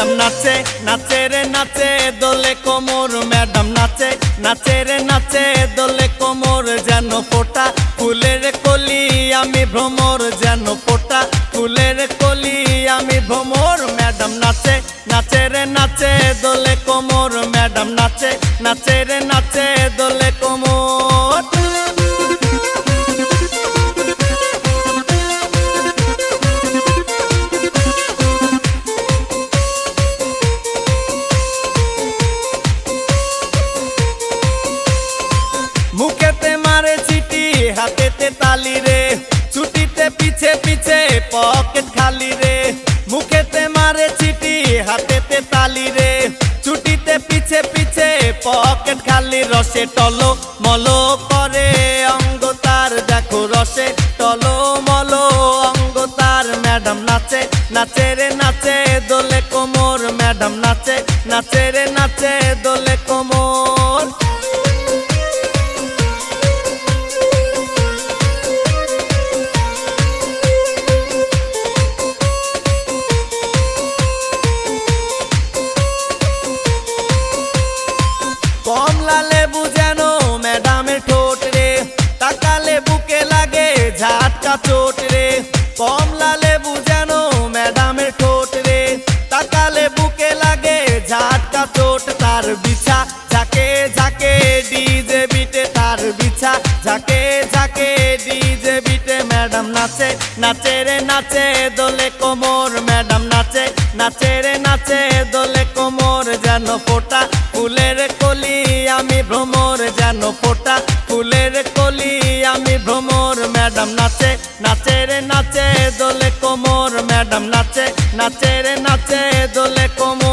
Madam নাচে নাচে রে নাচে দোলে কোমর ম্যাডাম নাচে নাচে রে নাচে দোলে কোমর যেন ফোটা ফুলের কলি আমি ভ্রমর যেন ফোটা ফুলের কলি আমি ভ্রমর ম্যাডাম নাচে নাচে রে নাচে দোলে কোমর ম্যাডাম নাচে নাচে রে নাচে দোলে কোমর মুখেতে মারে চিটি হাতেতে তালি রে ছুটিতে পিছে পিছে পকেট খালি রে মুখেতে মারে চিটি হাতেতে তালি রে ছুটিতে পিছে পিছে পকেট খালি রসে টলো মলো করে অঙ্গ তার দেখো রসে টলো মলো অঙ্গ তার ম্যাডাম নাচে নাচে রে নাচে দোলে কোমর ম্যাডাম নাচে নাচে রে নাচে দোলে কোমর কমলা লেবু যেন ম্যাডামের ঠোঁট রে তাকালে বুকে লাগে ঝাটকা চোট রে কমলা লেবু যেন ম্যাডামের ঠোঁট রে তাকালে বুকে লাগে ঝাটকা চোট তার বিছা ঝাঁকে ঝাঁকে ডিজে বিটে তার বিছা ঝাঁকে ঝাঁকে ডিজে বিটে ম্যাডাম নাচে নাচে রে নাচে দোলে কোমর ম্যাডাম নাচে নাচে রে নাচে দোলে কোমর যেন ফোটা ফুলের কলি আমি ভ্রমর যেন ফোটা ফুলের কলি আমি ভ্রমর ম্যাডাম নাচে নাচে রে নাচে দোলে কোমর ম্যাডাম নাচে নাচে রে নাচে দোলে কোমর।